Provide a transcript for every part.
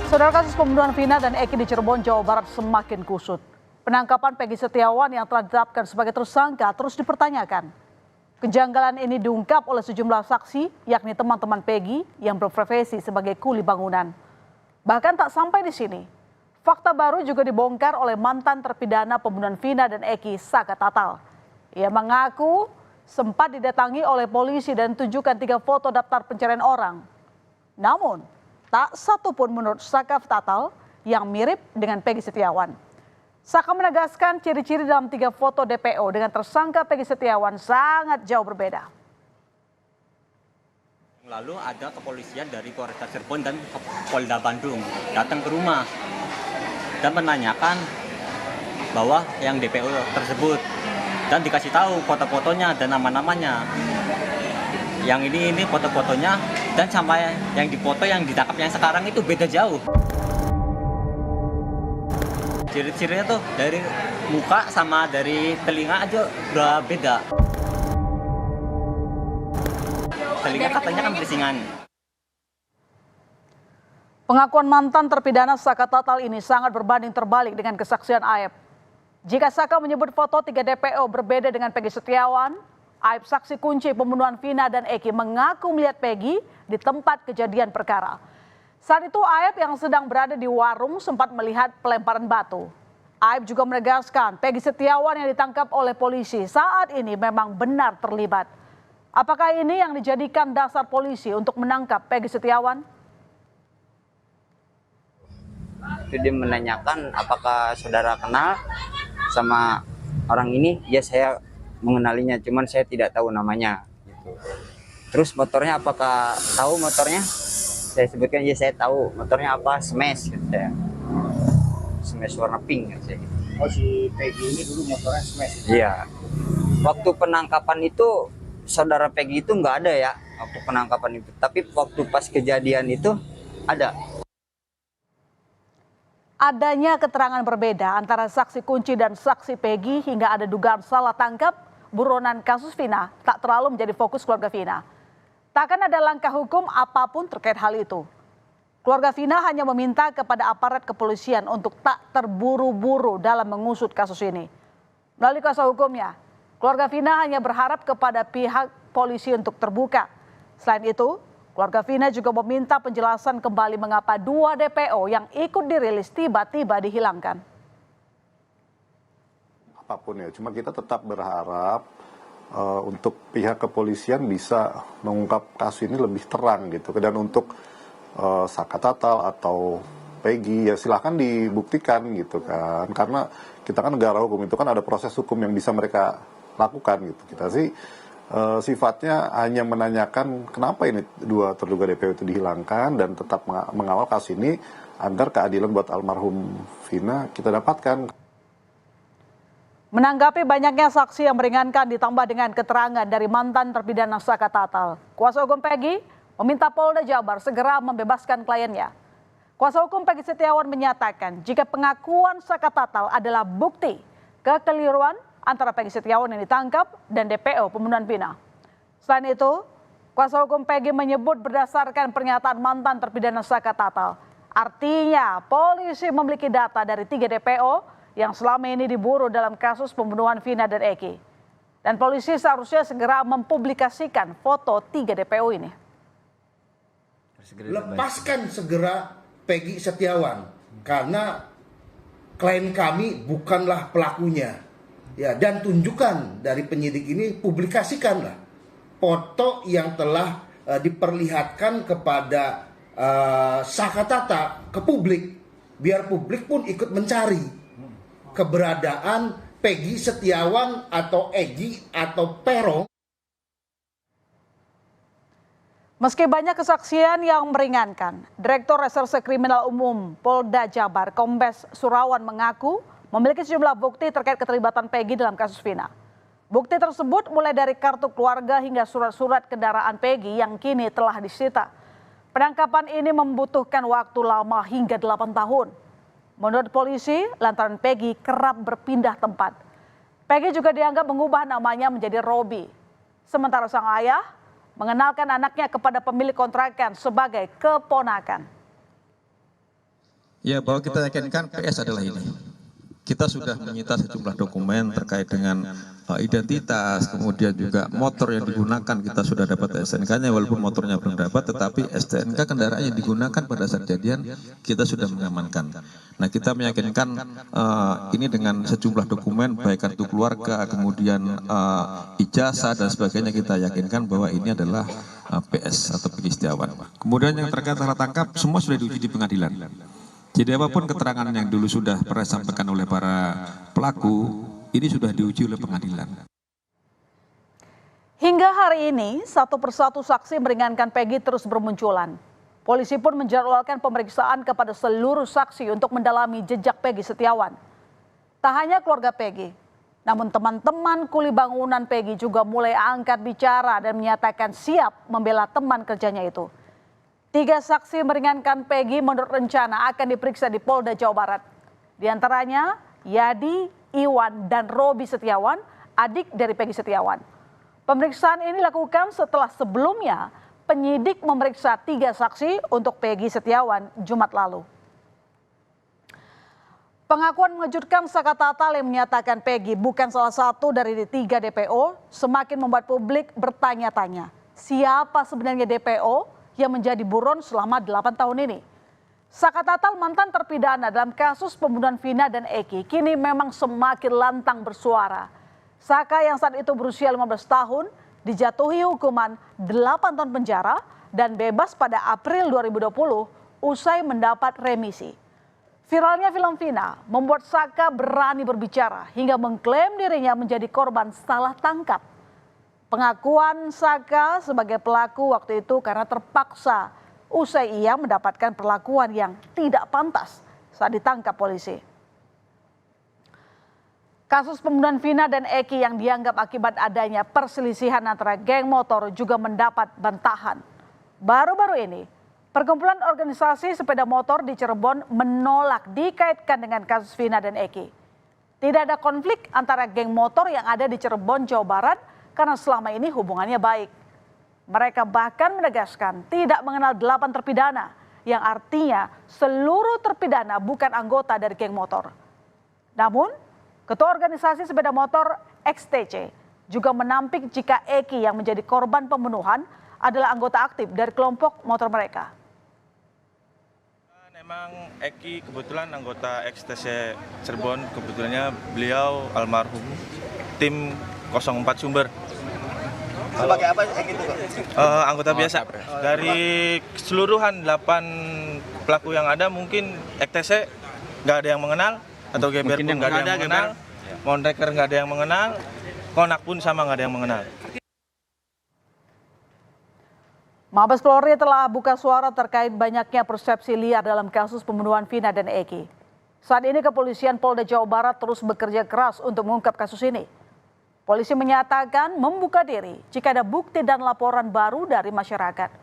Saudara, kasus pembunuhan Vina dan Eki di Cirebon, Jawa Barat semakin kusut. Penangkapan Peggy Setiawan yang telah ditetapkan sebagai tersangka terus dipertanyakan. Kejanggalan ini diungkap oleh sejumlah saksi, yakni teman-teman Peggy yang berprofesi sebagai kuli bangunan. Bahkan tak sampai di sini, fakta baru juga dibongkar oleh mantan terpidana pembunuhan Vina dan Eki, Saka Tatal. Ia mengaku sempat didatangi oleh polisi dan tunjukkan 3 foto daftar pencarian orang. Namun, tak satu pun menurut Saka Tatal yang mirip dengan Peggy Setiawan. Saka menegaskan ciri-ciri dalam 3 foto DPO dengan tersangka Peggy Setiawan sangat jauh berbeda. Lalu ada kepolisian dari Polresta Cirebon dan Polda Bandung datang ke rumah dan menanyakan bahwa yang DPO tersebut dan dikasih tahu foto-fotonya dan nama-namanya. Yang ini foto-fotonya dan sampai yang difoto yang ditangkap yang sekarang itu beda jauh. Ciri-cirinya tuh dari muka sama dari telinga aja udah beda. Telinga katanya kan berisingan. Pengakuan mantan terpidana Saka Tatal ini sangat berbanding terbalik dengan kesaksian Aep. Jika Saka menyebut foto 3 DPO berbeda dengan Peggy Setiawan, Aep, saksi kunci pembunuhan Vina dan Eki, mengaku melihat Peggy di tempat kejadian perkara. Saat itu Aep yang sedang berada di warung sempat melihat pelemparan batu. Aep juga menegaskan Peggy Setiawan yang ditangkap oleh polisi saat ini memang benar terlibat. Apakah ini yang dijadikan dasar polisi untuk menangkap Peggy Setiawan? Itu dia menanyakan apakah saudara kenal sama orang ini. Ya, saya mengenalinya, cuman saya tidak tahu namanya gitu. Terus motornya apakah tahu motornya? Saya sebutkan ya saya tahu motornya apa, Smash gitu saya. Smash warna pink gitu saya. Oh, si Peggy ini dulu motornya Smash. Iya. Waktu penangkapan itu saudara Peggy itu nggak ada ya waktu penangkapan itu, tapi waktu pas kejadian itu ada. Adanya keterangan berbeda antara saksi kunci dan saksi Peggy hingga ada dugaan salah tangkap, buronan kasus Vina tak terlalu menjadi fokus keluarga Vina. Takkan ada langkah hukum apapun terkait hal itu. Keluarga Vina hanya meminta kepada aparat kepolisian untuk tak terburu-buru dalam mengusut kasus ini. Melalui kuasa hukumnya, keluarga Vina hanya berharap kepada pihak polisi untuk terbuka. Selain itu, keluarga Vina juga meminta penjelasan kembali mengapa 2 DPO yang ikut dirilis tiba-tiba dihilangkan. Apapun ya, cuma kita tetap berharap untuk pihak kepolisian bisa mengungkap kasus ini lebih terang gitu. Dan untuk Saka Tatal atau Peggy ya silahkan dibuktikan gitu kan, karena kita kan negara hukum, itu kan ada proses hukum yang bisa mereka lakukan gitu. Kita sih sifatnya hanya menanyakan kenapa ini 2 terduga DPO itu dihilangkan dan tetap mengawal kasus ini agar keadilan buat almarhum Vina kita dapatkan. Menanggapi banyaknya saksi yang meringankan ditambah dengan keterangan dari mantan terpidana Saka Tatal, kuasa hukum Peggy meminta Polda Jabar segera membebaskan kliennya. Kuasa hukum Peggy Setiawan menyatakan jika pengakuan Saka Tatal adalah bukti kekeliruan antara Peggy Setiawan yang ditangkap dan DPO pembunuhan Vina. Selain itu, kuasa hukum Peggy menyebut berdasarkan pernyataan mantan terpidana Saka Tatal, artinya polisi memiliki data dari 3 DPO yang selama ini diburu dalam kasus pembunuhan Vina dan Eki. Dan polisi seharusnya segera mempublikasikan foto 3 DPO ini. Lepaskan segera Peggy Setiawan karena klien kami bukanlah pelakunya. Ya, dan tunjukkan dari penyidik ini, publikasikanlah foto yang telah diperlihatkan kepada Saka Tatal ke publik, biar publik pun ikut mencari keberadaan Peggy Setiawan atau Egi atau Peron. Meski banyak kesaksian yang meringankan, Direktur Reserse Kriminal Umum Polda Jabar Kombes Surawan mengaku memiliki sejumlah bukti terkait keterlibatan Peggy dalam kasus Vina. Bukti tersebut mulai dari kartu keluarga hingga surat-surat kendaraan Peggy yang kini telah disita. Penangkapan ini membutuhkan waktu lama hingga 8 tahun. Menurut polisi, lantaran Peggy kerap berpindah tempat. Peggy juga dianggap mengubah namanya menjadi Robi. Sementara sang ayah mengenalkan anaknya kepada pemilik kontrakan sebagai keponakan. Ya, bahwa kita yakinkan PS adalah ini. Kita sudah menyita sejumlah dokumen terkait dengan identitas, kemudian juga motor yang digunakan kita sudah dapat STNK-nya, walaupun motornya belum dapat, tetapi STNK kendaraan yang digunakan pada saat kejadian kita sudah mengamankan. Nah, kita meyakinkan ini dengan sejumlah dokumen, baik kartu keluarga, kemudian ijazah dan sebagainya, kita yakinkan bahwa ini adalah PS atau Peggy Setiawan. Kemudian yang terkait salah tangkap, semua sudah diuji di pengadilan. Jadi apapun keterangan yang dulu sudah pernah disampaikan oleh para pelaku, ini sudah diuji oleh pengadilan. Hingga hari ini, satu persatu saksi meringankan Peggy terus bermunculan. Polisi pun menjadwalkan pemeriksaan kepada seluruh saksi untuk mendalami jejak Peggy Setiawan. Tak hanya keluarga Peggy, namun teman-teman kuli bangunan Peggy juga mulai angkat bicara dan menyatakan siap membela teman kerjanya itu. 3 saksi meringankan Peggy menurut rencana akan diperiksa di Polda Jawa Barat. Di antaranya Yadi, Iwan, dan Robi Setiawan, adik dari Peggy Setiawan. Pemeriksaan ini dilakukan setelah sebelumnya penyidik memeriksa 3 saksi untuk Peggy Setiawan Jumat lalu. Pengakuan mengejutkan Saka Tatal yang menyatakan Peggy bukan salah satu dari 3 DPO semakin membuat publik bertanya-tanya. Siapa sebenarnya DPO yang menjadi buron selama 8 tahun ini? Saka Tatal, mantan terpidana dalam kasus pembunuhan Vina dan Eki, kini memang semakin lantang bersuara. Saka yang saat itu berusia 15 tahun dijatuhi hukuman 8 tahun penjara dan bebas pada April 2020 usai mendapat remisi. Viralnya film Vina membuat Saka berani berbicara hingga mengklaim dirinya menjadi korban salah tangkap. Pengakuan Saka sebagai pelaku waktu itu karena terpaksa usai ia mendapatkan perlakuan yang tidak pantas saat ditangkap polisi. Kasus pembunuhan Vina dan Eki yang dianggap akibat adanya perselisihan antara geng motor juga mendapat bantahan. Baru-baru ini, perkumpulan organisasi sepeda motor di Cirebon menolak dikaitkan dengan kasus Vina dan Eki. Tidak ada konflik antara geng motor yang ada di Cirebon, Jawa Barat, karena selama ini hubungannya baik. Mereka bahkan menegaskan tidak mengenal 8 terpidana, yang artinya seluruh terpidana bukan anggota dari geng motor. Namun, Ketua Organisasi Sepeda Motor XTC juga menampik jika Eki yang menjadi korban pembunuhan adalah anggota aktif dari kelompok motor mereka. Memang Eki kebetulan anggota XTC Cirebon, kebetulannya beliau almarhum tim 04 Sumber. Sebagai apa Eki itu? Anggota biasa. Dari keseluruhan 8 pelaku yang ada mungkin XTC nggak ada yang mengenal, atau GBR pun nggak ada yang mengenal, Monreker nggak ada yang mengenal, Konak pun sama nggak ada yang mengenal. Mabes Polri telah buka suara terkait banyaknya persepsi liar dalam kasus pembunuhan Vina dan Eki. Saat ini kepolisian Polda Jawa Barat terus bekerja keras untuk mengungkap kasus ini. Polisi menyatakan membuka diri jika ada bukti dan laporan baru dari masyarakat.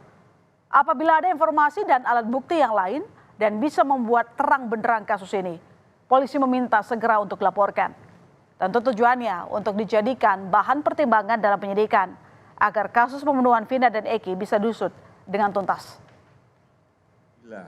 Apabila ada informasi dan alat bukti yang lain dan bisa membuat terang benderang kasus ini, polisi meminta segera untuk dilaporkan. Tentu tujuannya untuk dijadikan bahan pertimbangan dalam penyidikan agar kasus pembunuhan Vina dan Eki bisa diusut dengan tuntas. Bila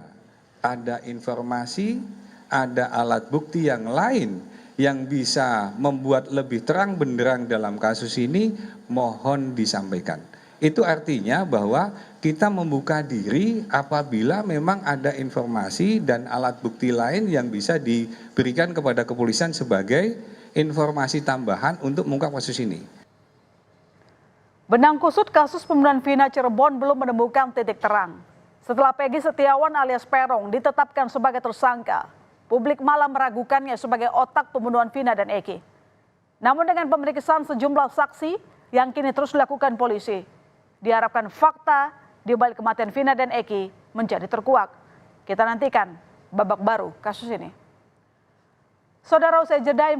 ada informasi, ada alat bukti yang lain yang bisa membuat lebih terang benderang dalam kasus ini, mohon disampaikan. Itu artinya bahwa kita membuka diri apabila memang ada informasi dan alat bukti lain yang bisa diberikan kepada kepolisian sebagai informasi tambahan untuk mengungkap kasus ini. Benang kusut kasus pembunuhan Vina Cirebon belum menemukan titik terang. Setelah Peggy Setiawan alias Peron ditetapkan sebagai tersangka, publik malah meragukannya sebagai otak pembunuhan Vina dan Eki. Namun dengan pemeriksaan sejumlah saksi yang kini terus dilakukan polisi, diharapkan fakta di balik kematian Vina dan Eki menjadi terkuak. Kita nantikan babak baru kasus ini. Saudara, usai jeda